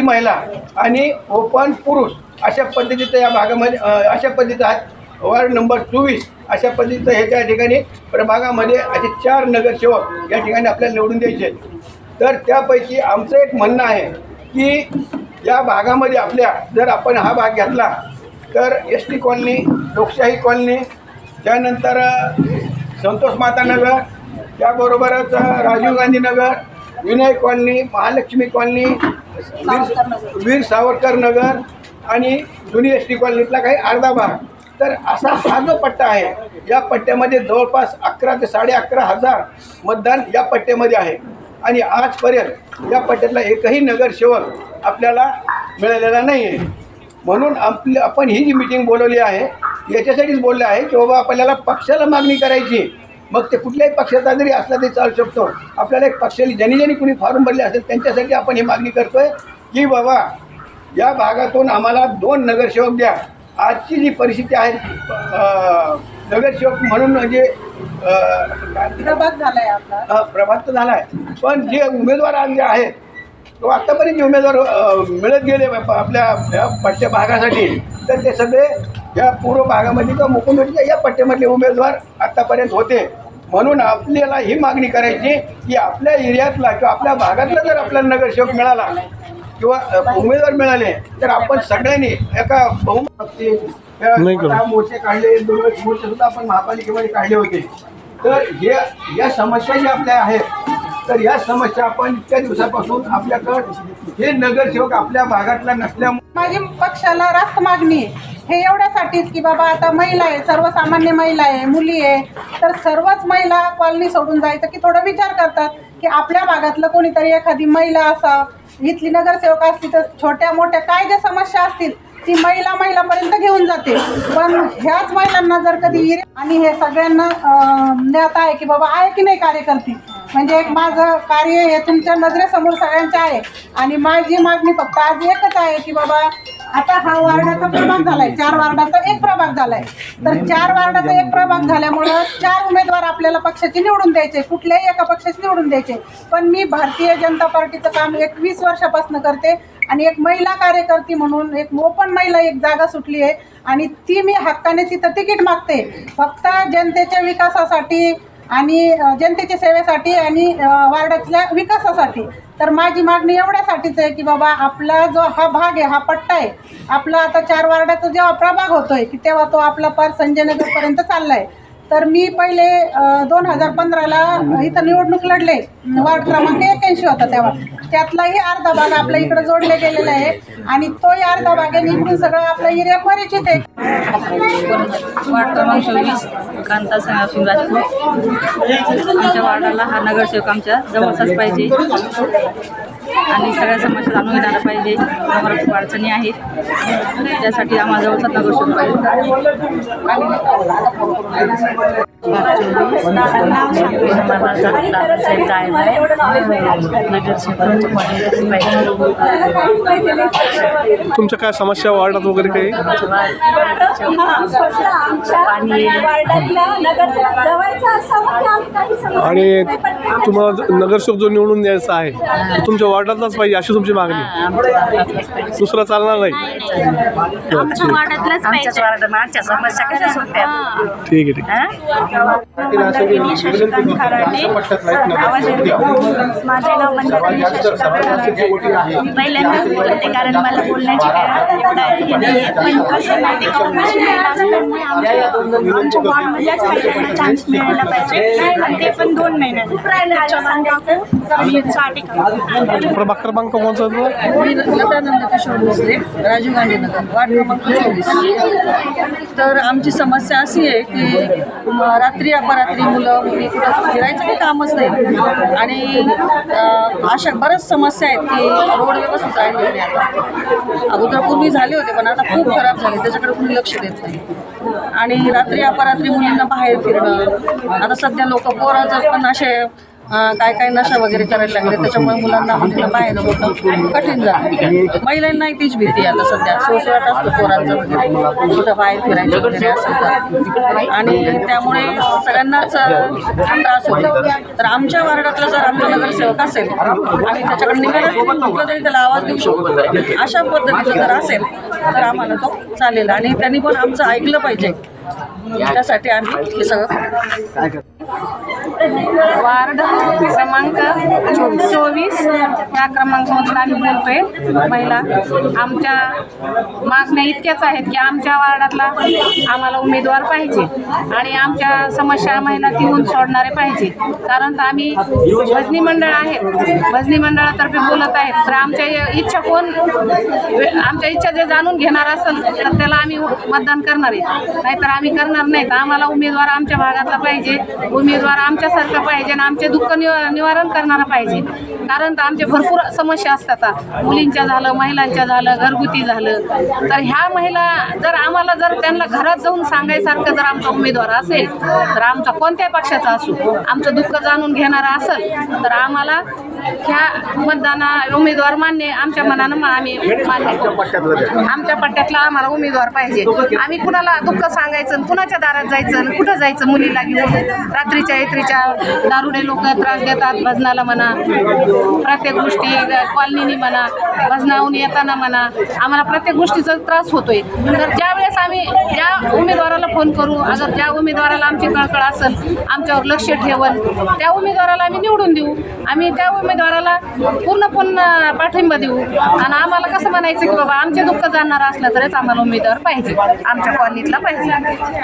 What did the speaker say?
महिला आणि ओपन पुरुष अशा पद्धतीचं या भागामध्ये अशा पद्धतीचं वार्ड नंबर 24 अशा पद्धतीचं हे त्या ठिकाणी प्रभागामध्ये असे 4 नगरसेवक या ठिकाणी आपल्याला निवडून द्यायचे. तर त्यापैकी आमचं एक म्हणणं आहे की या भागामध्ये आपल्या जर आपण हा भाग घेतला तर SD कॉलनी, लोकशाही कॉलनी, त्यानंतर संतोष माता नगर, त्याबरोबरच राजीव गांधी नगर, विनय कॉलनी, महालक्ष्मी कॉलनी, वीर सावरकर नगर आणि जुनी SD कॉलनीतला काही अर्धा भाग. तर असा हा जो पट्टा आहे या पट्ट्यामध्ये जवळपास 11 ते 11,500 मतदान या पट्ट्यामध्ये आहे. आणि आजपर्यंत या पट्ट्यातला एकही नगरसेवक आपल्याला मिळालेला नाही आहे. म्हणून आपण ही जी मीटिंग बोलवली आहे याच्यासाठीच बोलले आहे की बाबा आपल्याला पक्षाला मागणी करायची. मग ते कुठल्याही पक्षाचा जरी असला तरी चालू शकतो. आपल्याला एक पक्षाला ज्यांनी कुणी फॉर्म भरले असेल त्यांच्यासाठी आपण ही मागणी करतो आहे की बाबा या भागातून आम्हाला 2 नगरसेवक द्या. आजची जी परिस्थिती आहे नगरसेवक म्हणून म्हणजे प्रभाग झाला आहे आपला, प्रभाग तर झाला आहे, पण जे उमेदवार आज जे आहेत तो आत्तापर्यंत जे उमेदवार मिळत गेले आपल्या या पट्ट्या भागासाठी तर ते सगळे या पूर्व भागामध्ये किंवा मुकुंदच्या या पट्ट्यामधले उमेदवार आत्तापर्यंत होते. म्हणून आपल्याला ही मागणी करायची की आपल्या एरियातला किंवा आपल्या भागातला जर आपल्याला नगरसेवक मिळाला किंवा उमेदवार मिळाले तर आपण सगळ्यांनी एका मोर्चे काढले, 2 मोर्चे सुद्धा आपण महापालिकेमध्ये काढले होते. तर या समस्या ज्या आपल्या आहेत तर या समस्या आपण इतक्या दिवसापासून आपल्याकडं हे नगरसेवक आपल्या भागातला नसल्यामुळे माझी पक्षाला रास्त मागणी आहे. हे एवढ्यासाठीच की बाबा आता महिला आहे, सर्वसामान्य महिला आहे, मुली आहे, तर सर्वच महिला कॉलनी सोडून जायचं की थोडं विचार करतात की आपल्या भागातलं कोणीतरी एखादी महिला असा, इथली नगरसेवक असती तर छोट्या मोठ्या काय ज्या समस्या असतील ती महिलापर्यंत घेऊन जाते. पण ह्याच महिलांना जर कधी आणि हे सगळ्यांना ज्ञात आहे की बाबा आहे की नाही कार्यकर्ती, म्हणजे एक माझं कार्य हे तुमच्या नजरेसमोर सगळ्यांचं आहे. आणि माझी मागणी फक्त आज एकच आहे की बाबा आता हा वार्डाचा प्रभाग झाला आहे, 4 वार्डाचा 1 प्रभाग झाला आहे. तर 4 वार्डाचा 1 प्रभाग झाल्यामुळं 4 उमेदवार आपल्याला पक्षाचे निवडून द्यायचे, कुठल्याही एका पक्षाचे निवडून द्यायचे. पण मी भारतीय जनता पार्टीचं काम 21 वर्षापासून करते आणि एक महिला कार्यकर्ती म्हणून एक ओपन महिला एक जागा सुटली आहे आणि ती मी हक्काने तिथं तिकीट मागते फक्त जनतेच्या विकासासाठी आणि जनतेच्या सेवेसाठी आणि वार्डातल्या विकासासाठी. तर माझी मागणी एवढ्यासाठीच आहे की बाबा आपला जो हा भाग आहे, हा पट्टा आहे आपला, आता 4 वार्डाचा जेव्हा प्रभाग होतोय की तेव्हा तो आपला पार संजयनगरपर्यंत चालला आहे. तर मी पहिले 2015ला इथं निवडणूक लढले, वार्ड क्रमांक 81 होता तेव्हा, त्यातलाही अर्धा भाग आपल्या इकडे जोडले गेलेला आहे आणि तोही अर्धा भाग आहे इकडून सगळं आपला एरिया परिचित आहे. वार्ड क्रमांक 24 कांता सिंह राजपूत. आमच्या वार्डाला हा नगरसेवक आमच्या जवळचाच पाहिजे आणि सगळ्या समस्या जाणून घेणारा पाहिजे. आम्हाला खूप अडचणी आहेत, त्यासाठी आम्हाला जवळचाच नगरसेवक पाहिजे. तुमच्या काय समस्या वार्डात वगैरे काही आणि तुम्हाला नगरसेवक जो निवडून द्यायचा आहे तो तुमच्या वार्डातलाच पाहिजे अशी तुमची मागणी, दुसरा चालणार नाही? ठीक आहे. माझे नाव पहिल्यांदाच बोलते कारण मला बोलण्याची काय पण कसं माहिती आमच्या वॉर्डमधल्याच महिलांना चान्स मिळायला पाहिजे आणि ते पण 2 महिन्यात. प्रभाग क्रमांक कोणता? लतानंद किशोर भोसले, राजीव गांधी नगर, वार्ड क्रमांक 24. तर आमची समस्या अशी आहे की रात्री अपरात्री मुलं मुली कुठं फिरायचं काही कामच नाही आणि अशा बऱ्याच समस्या आहेत की रोड व्यवस्थित राहिले नाही. आता अगोदर पूर्वी झाले होते पण आता खूप खराब झाले, त्याच्याकडे कोणी लक्ष देत नाही. आणि रात्री अपरात्री मुलींना बाहेर फिरणं, आता सध्या लोक पोरं जर पण असे काय काय नशा वगैरे करायला लागले, त्याच्यामुळे मुलांना मुलीला बाहेर होतं कठीण झालं. महिलांनाही तीच भीती आहे आता सध्या, सोसवाट असतो पोरांचं वगैरे, कुठं बाहेर फिरायचं वगैरे असेल तर, आणि त्यामुळे सगळ्यांनाच त्रास होतो. तर आमच्या वार्डातला जर आमचा नगरसेवक असेल, आम्ही त्याच्याकडे निघायला कुठं तरी त्याला आवाज देऊ शकतो. अशा पद्धतीचं जर असेल तर आम्हाला तो चालेल, आणि त्यांनी पण आमचं ऐकलं पाहिजे. त्यासाठी आम्ही हे सगळं वार्ड क्रमांक 24 या क्रमांकामधून आम्ही बोलतोय. महिला आमच्या मागण्या इतक्याच आहेत की आमच्या वार्डातला आम्हाला उमेदवार पाहिजे आणि आमच्या समस्या महिला तिहून सोडणारे पाहिजे. कारण आम्ही भजनी मंडळ आहेत, भजनी मंडळातर्फे बोलत आहेत. तर आमच्या इच्छा आमच्या इच्छा जे जाणून घेणार असेल तर त्याला आम्ही मतदान करणार आहे, नाहीतर आम्ही करणार नाहीत. आम्हाला उमेदवार आमच्या भागातला पाहिजे, उमेदवार आमच्यासारखं पाहिजे आणि आमचे दुःख निवारण करणारा पाहिजे. कारण आमचे भरपूर समस्या असतात, मुलींच्या झालं, महिलांच्या झालं, घरगुती झालं. तर ह्या महिला आम्हाला त्यांना घरात जाऊन सांगायसारखं जर आमचा उमेदवार असेल, तर आमचा कोणत्याही पक्षाचा असो, आमचं दुःख जाणून घेणारा असेल तर आम्हाला ह्या उमेदवार मान्य, आमच्या मनानं आम्ही मान्य करू. आमच्या पट्ट्यातला आम्हाला उमेदवार पाहिजे. आम्ही कुणाला दुःख सांगायचं, कुणाच्या दारात जायचं, कुठं जायचं मुलीला घेऊन. रात्रीच्या दारुडे लोक त्रास देतात, भजनाला म्हणा, प्रत्येक गोष्टी कॉलनीनी म्हणा, भजनाहून येताना म्हणा, आम्हाला प्रत्येक गोष्टीचा त्रास होतोय. तर ज्यावेळेस आम्ही ज्या उमेदवाराला फोन करू, अगर ज्या उमेदवाराला आमची कळकळ असेल, आमच्यावर लक्ष ठेवल, त्या उमेदवाराला आम्ही निवडून देऊ. आम्ही त्या उमेदवाराला पूर्ण पाठिंबा देऊ. आणि आम्हाला कसं म्हणायचं की बाबा आमचे दुःख जाणणारा असलं तरच आम्हाला उमेदवार पाहिजे, आमच्या कॉलनीतला पाहिजे.